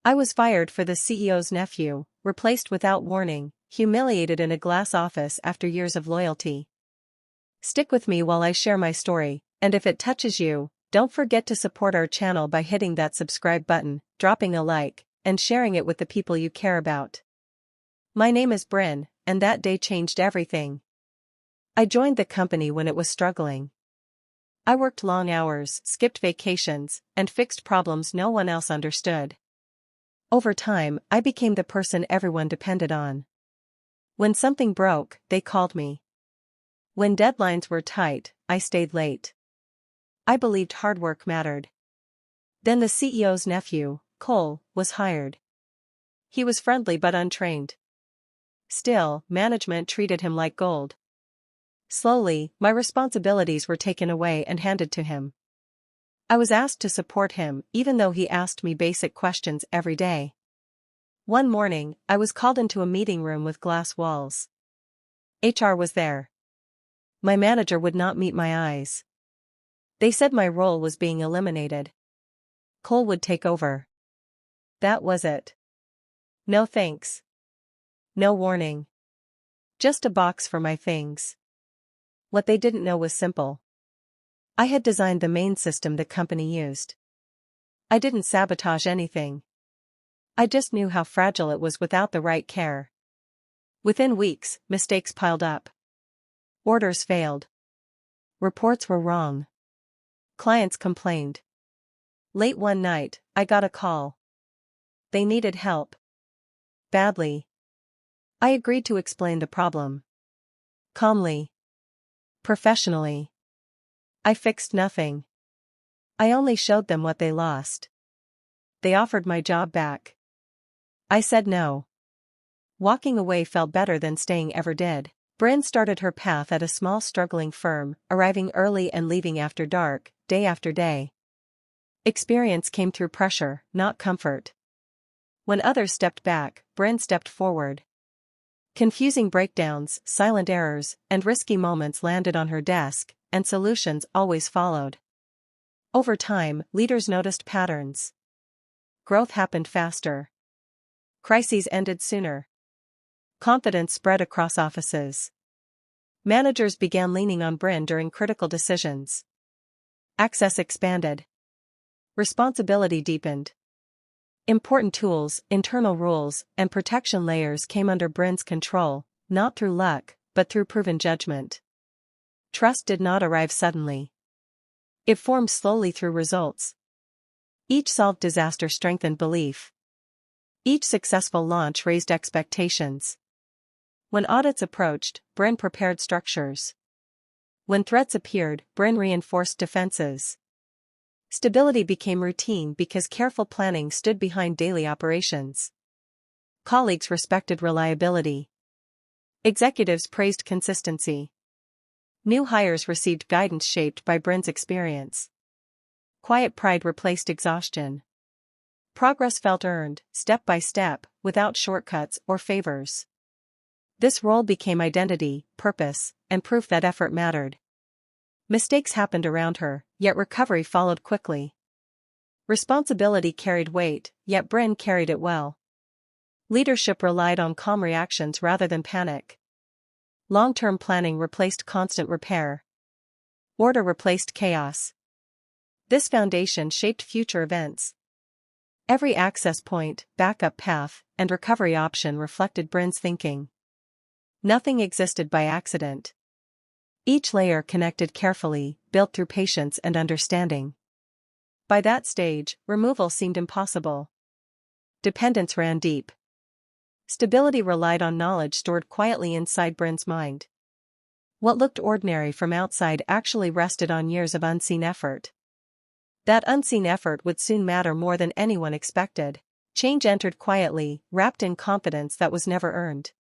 I was fired for the CEO's nephew, replaced without warning, humiliated in a glass office after years of loyalty. Stick with me while I share my story, and if it touches you, don't forget to support our channel by hitting that subscribe button, dropping a like, and sharing it with the people you care about. My name is Bryn, and that day changed everything. I joined the company when it was struggling. I worked long hours, skipped vacations, and fixed problems no one else understood. Over time, I became the person everyone depended on. When something broke, they called me. When deadlines were tight, I stayed late. I believed hard work mattered. Then the CEO's nephew, Cole, was hired. He was friendly but untrained. Still, management treated him like gold. Slowly, my responsibilities were taken away and handed to him. I was asked to support him, even though he asked me basic questions every day. One morning, I was called into a meeting room with glass walls. HR was there. My manager would not meet my eyes. They said my role was being eliminated. Cole would take over. That was it. No thanks. No warning. Just a box for my things. What they didn't know was simple. I had designed the main system the company used. I didn't sabotage anything. I just knew how fragile it was without the right care. Within weeks, mistakes piled up. Orders failed. Reports were wrong. Clients complained. Late one night, I got a call. They needed help. Badly. I agreed to explain the problem. Calmly. Professionally. I fixed nothing. I only showed them what they lost. They offered my job back. I said no. Walking away felt better than staying ever did. Bryn started her path at a small struggling firm, arriving early and leaving after dark, day after day. Experience came through pressure, not comfort. When others stepped back, Bryn stepped forward. Confusing breakdowns, silent errors, and risky moments landed on her desk, and solutions always followed. Over time, leaders noticed patterns. Growth happened faster. Crises ended sooner. Confidence spread across offices. Managers began leaning on Bryn during critical decisions. Access expanded. Responsibility deepened. Important tools, internal rules, and protection layers came under Bryn's control, not through luck, but through proven judgment. Trust did not arrive suddenly. It formed slowly through results. Each solved disaster strengthened belief. Each successful launch raised expectations. When audits approached, Bryn prepared structures. When threats appeared, Bryn reinforced defenses. Stability became routine because careful planning stood behind daily operations. Colleagues respected reliability. Executives praised consistency. New hires received guidance shaped by Bryn's experience. Quiet pride replaced exhaustion. Progress felt earned, step by step, without shortcuts or favors. This role became identity, purpose, and proof that effort mattered. Mistakes happened around her, yet recovery followed quickly. Responsibility carried weight, yet Bryn carried it well. Leadership relied on calm reactions rather than panic. Long-term planning replaced constant repair. Order replaced chaos. This foundation shaped future events. Every access point, backup path, and recovery option reflected Bryn's thinking. Nothing existed by accident. Each layer connected carefully, built through patience and understanding. By that stage, removal seemed impossible. Dependence ran deep. Stability relied on knowledge stored quietly inside Bryn's mind. What looked ordinary from outside actually rested on years of unseen effort. That unseen effort would soon matter more than anyone expected. Change entered quietly, wrapped in confidence that was never earned.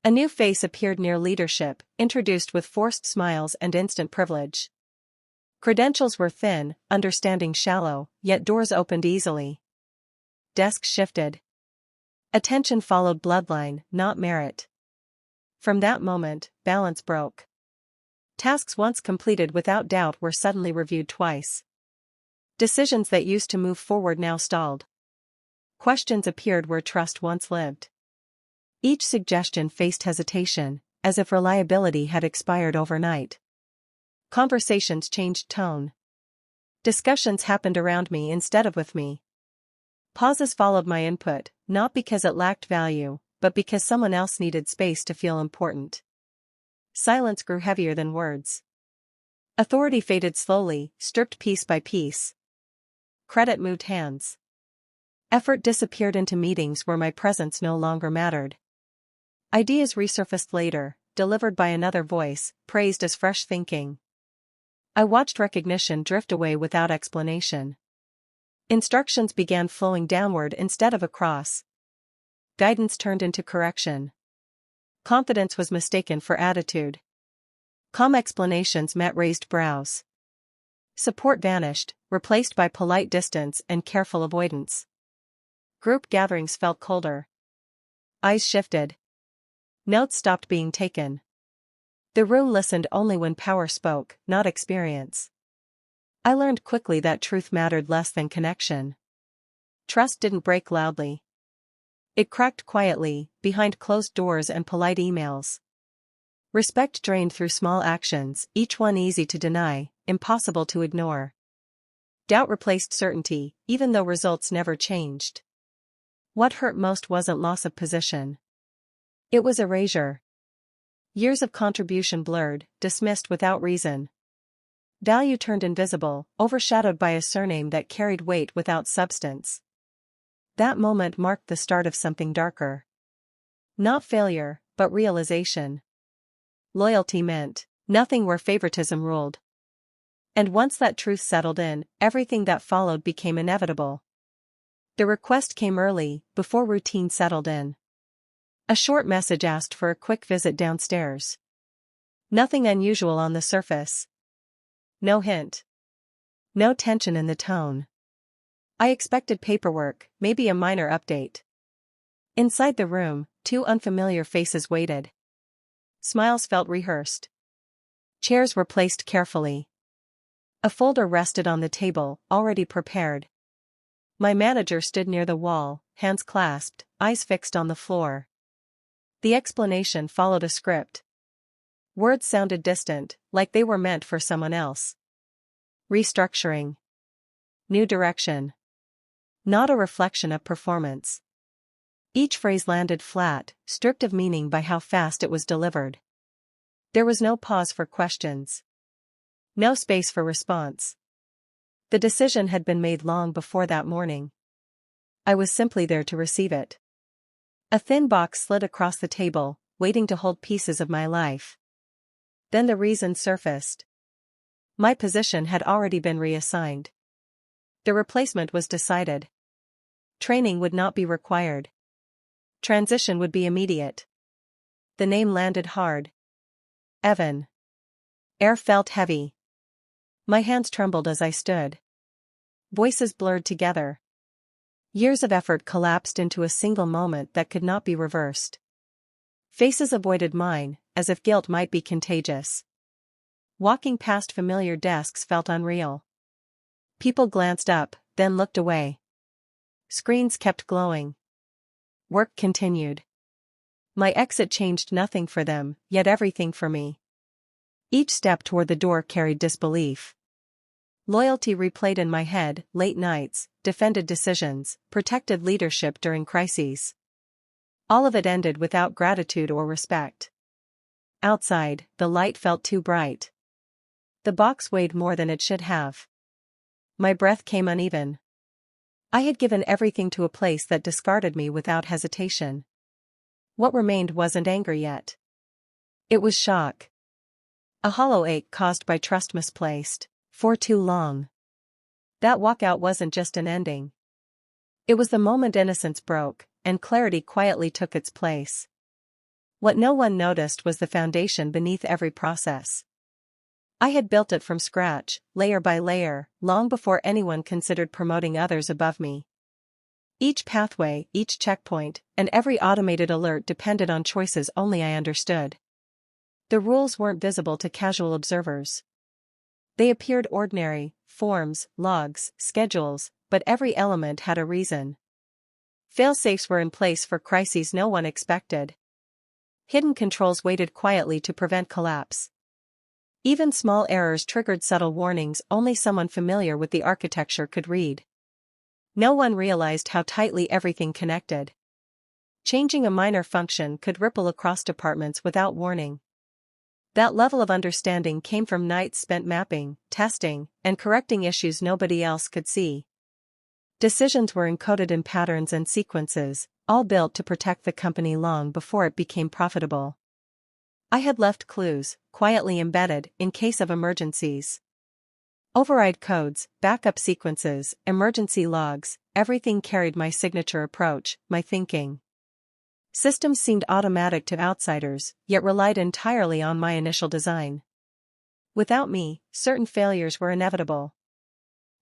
A new face appeared near leadership, introduced with forced smiles and instant privilege. Credentials were thin, understanding shallow, yet doors opened easily. Desks shifted. Attention followed bloodline, not merit. From that moment, balance broke. Tasks once completed without doubt were suddenly reviewed twice. Decisions that used to move forward now stalled. Questions appeared where trust once lived. Each suggestion faced hesitation, as if reliability had expired overnight. Conversations changed tone. Discussions happened around me instead of with me. Pauses followed my input, not because it lacked value, but because someone else needed space to feel important. Silence grew heavier than words. Authority faded slowly, stripped piece by piece. Credit moved hands. Effort disappeared into meetings where my presence no longer mattered. Ideas resurfaced later, delivered by another voice, praised as fresh thinking. I watched recognition drift away without explanation. Instructions began flowing downward instead of across. Guidance turned into correction. Confidence was mistaken for attitude. Calm explanations met raised brows. Support vanished, replaced by polite distance and careful avoidance. Group gatherings felt colder. Eyes shifted. Notes stopped being taken. The room listened only when power spoke, not experience. I learned quickly that truth mattered less than connection. Trust didn't break loudly. It cracked quietly, behind closed doors and polite emails. Respect drained through small actions, each one easy to deny, impossible to ignore. Doubt replaced certainty, even though results never changed. What hurt most wasn't loss of position. It was erasure. Years of contribution blurred, dismissed without reason. Value turned invisible, overshadowed by a surname that carried weight without substance. That moment marked the start of something darker. Not failure, but realization. Loyalty meant nothing where favoritism ruled. And once that truth settled in, everything that followed became inevitable. The request came early, before routine settled in. A short message asked for a quick visit downstairs. Nothing unusual on the surface. No hint. No tension in the tone. I expected paperwork, maybe a minor update. Inside the room, two unfamiliar faces waited. Smiles felt rehearsed. Chairs were placed carefully. A folder rested on the table, already prepared. My manager stood near the wall, hands clasped, eyes fixed on the floor. The explanation followed a script. Words sounded distant, like they were meant for someone else. Restructuring. New direction. Not a reflection of performance. Each phrase landed flat, stripped of meaning by how fast it was delivered. There was no pause for questions. No space for response. The decision had been made long before that morning. I was simply there to receive it. A thin box slid across the table, waiting to hold pieces of my life. Then the reason surfaced. My position had already been reassigned. The replacement was decided. Training would not be required. Transition would be immediate. The name landed hard. Evan. Air felt heavy. My hands trembled as I stood. Voices blurred together. Years of effort collapsed into a single moment that could not be reversed. Faces avoided mine, as if guilt might be contagious. Walking past familiar desks felt unreal. People glanced up, then looked away. Screens kept glowing. Work continued. My exit changed nothing for them, yet everything for me. Each step toward the door carried disbelief. Loyalty replayed in my head, late nights, defended decisions, protected leadership during crises. All of it ended without gratitude or respect. Outside, the light felt too bright. The box weighed more than it should have. My breath came uneven. I had given everything to a place that discarded me without hesitation. What remained wasn't anger yet. It was shock. A hollow ache caused by trust misplaced, for too long. That walkout wasn't just an ending. It was the moment innocence broke, and clarity quietly took its place. What no one noticed was the foundation beneath every process. I had built it from scratch, layer by layer, long before anyone considered promoting others above me. Each pathway, each checkpoint, and every automated alert depended on choices only I understood. The rules weren't visible to casual observers. They appeared ordinary, forms, logs, schedules, but every element had a reason. Fail-safes were in place for crises no one expected. Hidden controls waited quietly to prevent collapse. Even small errors triggered subtle warnings only someone familiar with the architecture could read. No one realized how tightly everything connected. Changing a minor function could ripple across departments without warning. That level of understanding came from nights spent mapping, testing, and correcting issues nobody else could see. Decisions were encoded in patterns and sequences, all built to protect the company long before it became profitable. I had left clues, quietly embedded, in case of emergencies. Override codes, backup sequences, emergency logs, everything carried my signature approach, my thinking. Systems seemed automatic to outsiders, yet relied entirely on my initial design. Without me, certain failures were inevitable.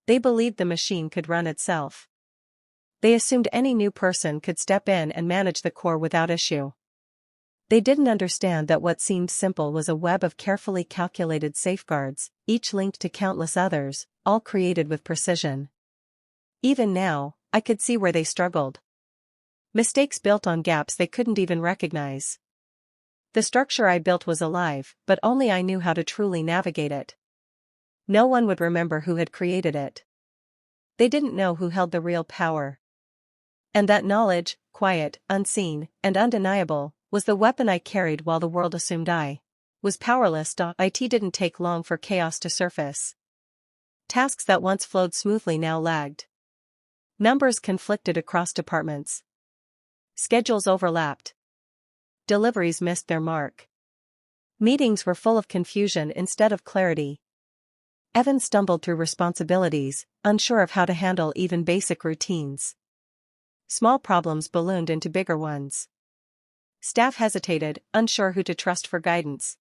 They believed the machine could run itself. They assumed any new person could step in and manage the core without issue. They didn't understand that what seemed simple was a web of carefully calculated safeguards, each linked to countless others, all created with precision. Even now, I could see where they struggled. Mistakes built on gaps they couldn't even recognize. The structure I built was alive, but only I knew how to truly navigate it. No one would remember who had created it. They didn't know who held the real power. And that knowledge, quiet, unseen, and undeniable, was the weapon I carried while the world assumed I was powerless. It didn't take long for chaos to surface. Tasks that once flowed smoothly now lagged. Numbers conflicted across departments. Schedules overlapped. Deliveries missed their mark. Meetings were full of confusion instead of clarity. Evan stumbled through responsibilities, unsure of how to handle even basic routines. Small problems ballooned into bigger ones. Staff hesitated, unsure who to trust for guidance.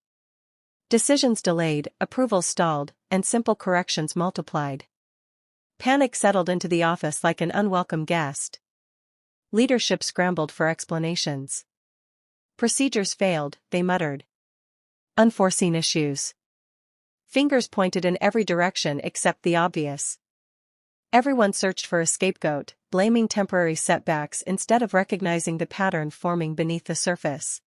Decisions delayed, approvals stalled, and simple corrections multiplied. Panic settled into the office like an unwelcome guest. Leadership scrambled for explanations. Procedures failed, they muttered. Unforeseen issues. Fingers pointed in every direction except the obvious. Everyone searched for a scapegoat, blaming temporary setbacks instead of recognizing the pattern forming beneath the surface.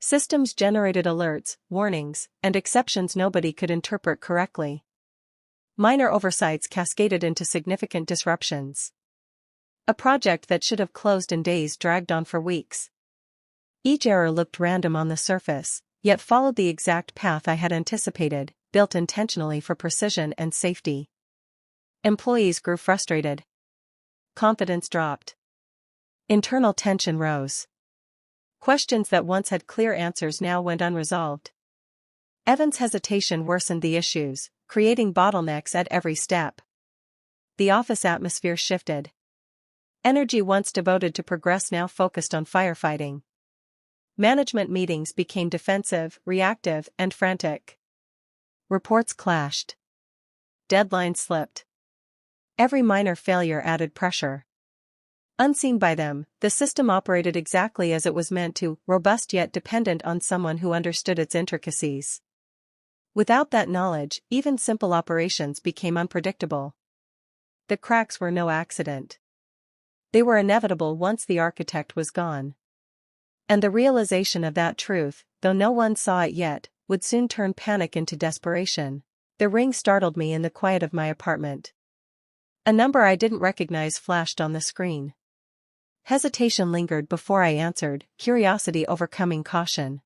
Systems generated alerts, warnings, and exceptions nobody could interpret correctly. Minor oversights cascaded into significant disruptions. A project that should have closed in days dragged on for weeks. Each error looked random on the surface, yet followed the exact path I had anticipated, built intentionally for precision and safety. Employees grew frustrated. Confidence dropped. Internal tension rose. Questions that once had clear answers now went unresolved. Evan's hesitation worsened the issues, creating bottlenecks at every step. The office atmosphere shifted. Energy once devoted to progress now focused on firefighting. Management meetings became defensive, reactive, and frantic. Reports clashed. Deadlines slipped. Every minor failure added pressure. Unseen by them, the system operated exactly as it was meant to, robust yet dependent on someone who understood its intricacies. Without that knowledge, even simple operations became unpredictable. The cracks were no accident. They were inevitable once the architect was gone. And the realization of that truth, though no one saw it yet, would soon turn panic into desperation. The ring startled me in the quiet of my apartment. A number I didn't recognize flashed on the screen. Hesitation lingered before I answered, curiosity overcoming caution.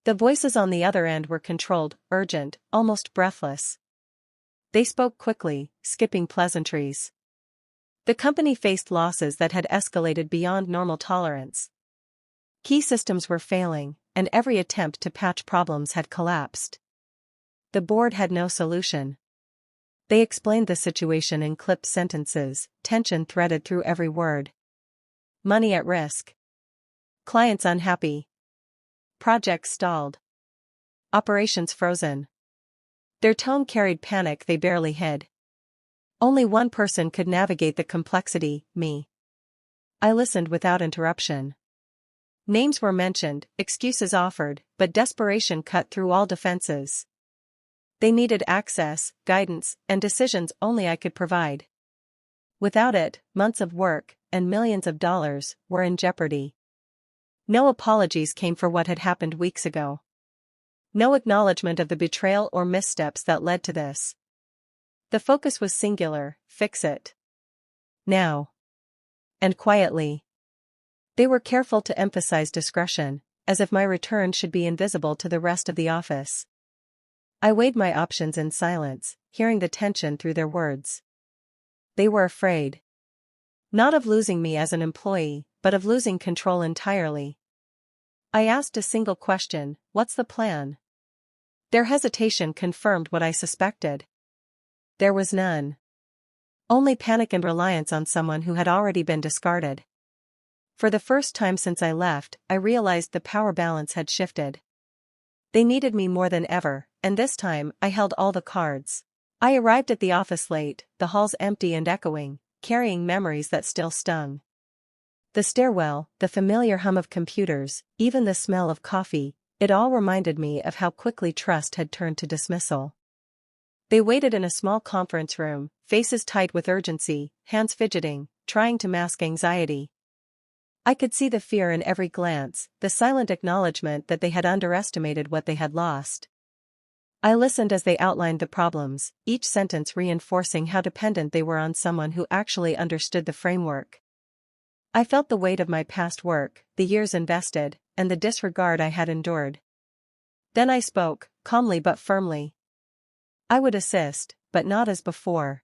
The voices on the other end were controlled, urgent, almost breathless. They spoke quickly, skipping pleasantries. The company faced losses that had escalated beyond normal tolerance. Key systems were failing, and every attempt to patch problems had collapsed. The board had no solution. They explained the situation in clipped sentences, tension threaded through every word. Money at risk. Clients unhappy. Projects stalled. Operations frozen. Their tone carried panic they barely hid. Only one person could navigate the complexity, me. I listened without interruption. Names were mentioned, excuses offered, but desperation cut through all defenses. They needed access, guidance, and decisions only I could provide. Without it, months of work, and millions of dollars, were in jeopardy. No apologies came for what had happened weeks ago. No acknowledgement of the betrayal or missteps that led to this. The focus was singular: fix it. Now. And quietly. They were careful to emphasize discretion, as if my return should be invisible to the rest of the office. I weighed my options in silence, hearing the tension through their words. They were afraid. Not of losing me as an employee, but of losing control entirely. I asked a single question: what's the plan? Their hesitation confirmed what I suspected. There was none. Only panic and reliance on someone who had already been discarded. For the first time since I left, I realized the power balance had shifted. They needed me more than ever, and this time, I held all the cards. I arrived at the office late, the halls empty and echoing, carrying memories that still stung. The stairwell, the familiar hum of computers, even the smell of coffee, it all reminded me of how quickly trust had turned to dismissal. They waited in a small conference room, faces tight with urgency, hands fidgeting, trying to mask anxiety. I could see the fear in every glance, the silent acknowledgement that they had underestimated what they had lost. I listened as they outlined the problems, each sentence reinforcing how dependent they were on someone who actually understood the framework. I felt the weight of my past work, the years invested, and the disregard I had endured. Then I spoke, calmly but firmly. I would assist, but not as before.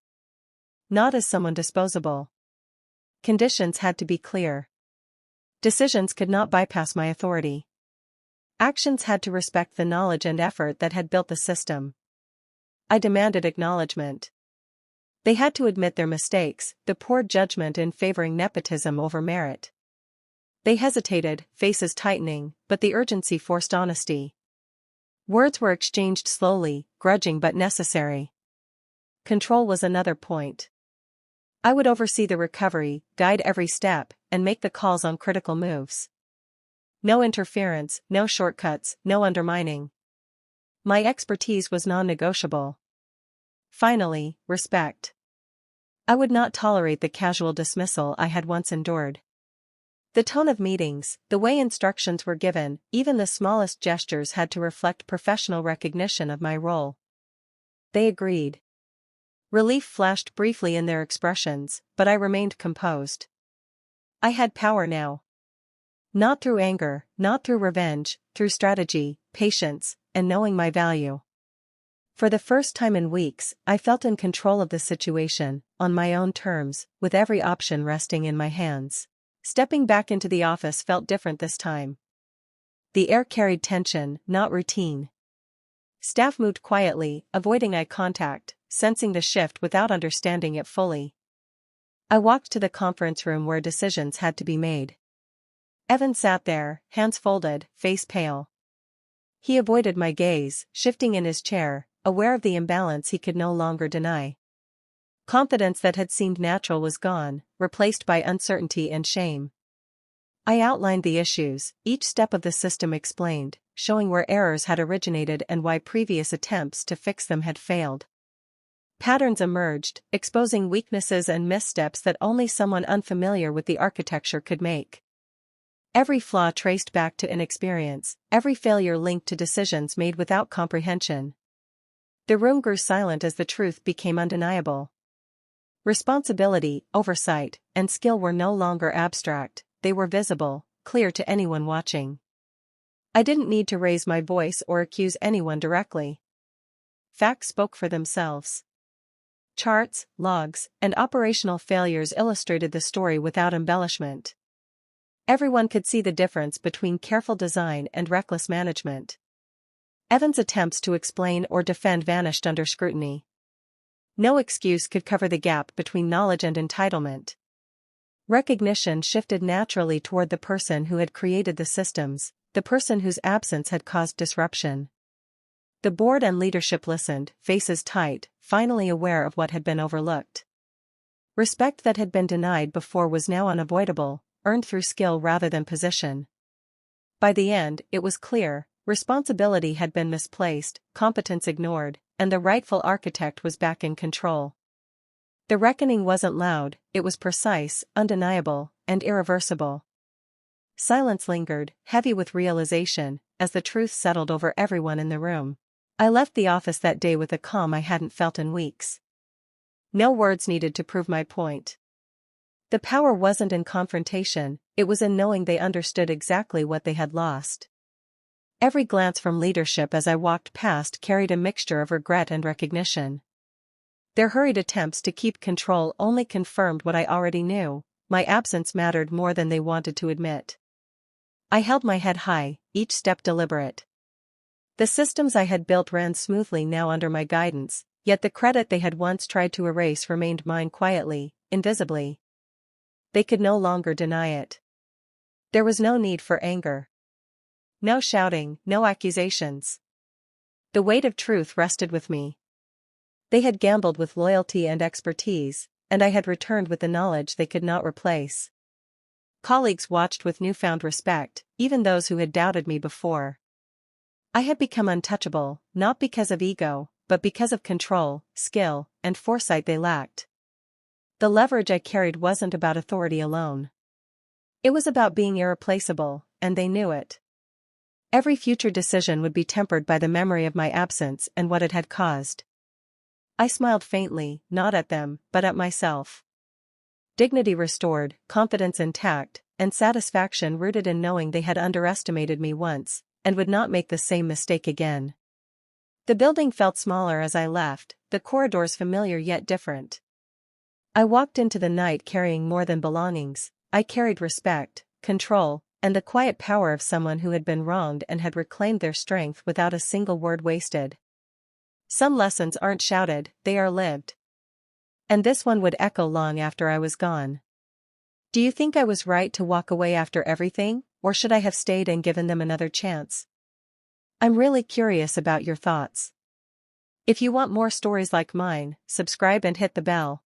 Not as someone disposable. Conditions had to be clear. Decisions could not bypass my authority. Actions had to respect the knowledge and effort that had built the system. I demanded acknowledgement. They had to admit their mistakes, the poor judgment in favoring nepotism over merit. They hesitated, faces tightening, but the urgency forced honesty. Words were exchanged slowly, grudging but necessary. Control was another point. I would oversee the recovery, guide every step, and make the calls on critical moves. No interference, no shortcuts, no undermining. My expertise was non-negotiable. Finally, respect. I would not tolerate the casual dismissal I had once endured. The tone of meetings, the way instructions were given, even the smallest gestures had to reflect professional recognition of my role. They agreed. Relief flashed briefly in their expressions, but I remained composed. I had power now. Not through anger, not through revenge, through strategy, patience, and knowing my value. For the first time in weeks, I felt in control of the situation, on my own terms, with every option resting in my hands. Stepping back into the office felt different this time. The air carried tension, not routine. Staff moved quietly, avoiding eye contact, sensing the shift without understanding it fully. I walked to the conference room where decisions had to be made. Evan sat there, hands folded, face pale. He avoided my gaze, shifting in his chair, aware of the imbalance he could no longer deny. Confidence that had seemed natural was gone, replaced by uncertainty and shame. I outlined the issues, each step of the system explained, showing where errors had originated and why previous attempts to fix them had failed. Patterns emerged, exposing weaknesses and missteps that only someone unfamiliar with the architecture could make. Every flaw traced back to inexperience, every failure linked to decisions made without comprehension. The room grew silent as the truth became undeniable. Responsibility, oversight, and skill were no longer abstract, they were visible, clear to anyone watching. I didn't need to raise my voice or accuse anyone directly. Facts spoke for themselves. Charts, logs, and operational failures illustrated the story without embellishment. Everyone could see the difference between careful design and reckless management. Evan's attempts to explain or defend vanished under scrutiny. No excuse could cover the gap between knowledge and entitlement. Recognition shifted naturally toward the person who had created the systems, the person whose absence had caused disruption. The board and leadership listened, faces tight, finally aware of what had been overlooked. Respect that had been denied before was now unavoidable, earned through skill rather than position. By the end, it was clear, responsibility had been misplaced, competence ignored, and the rightful architect was back in control. The reckoning wasn't loud, it was precise, undeniable, and irreversible. Silence lingered, heavy with realization, as the truth settled over everyone in the room. I left the office that day with a calm I hadn't felt in weeks. No words needed to prove my point. The power wasn't in confrontation, it was in knowing they understood exactly what they had lost. Every glance from leadership as I walked past carried a mixture of regret and recognition. Their hurried attempts to keep control only confirmed what I already knew: my absence mattered more than they wanted to admit. I held my head high, each step deliberate. The systems I had built ran smoothly now under my guidance, yet the credit they had once tried to erase remained mine quietly, invisibly. They could no longer deny it. There was no need for anger. No shouting, no accusations. The weight of truth rested with me. They had gambled with loyalty and expertise, and I had returned with the knowledge they could not replace. Colleagues watched with newfound respect, even those who had doubted me before. I had become untouchable, not because of ego, but because of control, skill, and foresight they lacked. The leverage I carried wasn't about authority alone. It was about being irreplaceable, and they knew it. Every future decision would be tempered by the memory of my absence and what it had caused. I smiled faintly, not at them, but at myself. Dignity restored, confidence intact, and satisfaction rooted in knowing they had underestimated me once, and would not make the same mistake again. The building felt smaller as I left, the corridors familiar yet different. I walked into the night carrying more than belongings. I carried respect, control, and the quiet power of someone who had been wronged and had reclaimed their strength without a single word wasted. Some lessons aren't shouted, they are lived. And this one would echo long after I was gone. Do you think I was right to walk away after everything, or should I have stayed and given them another chance? I'm really curious about your thoughts. If you want more stories like mine, subscribe and hit the bell.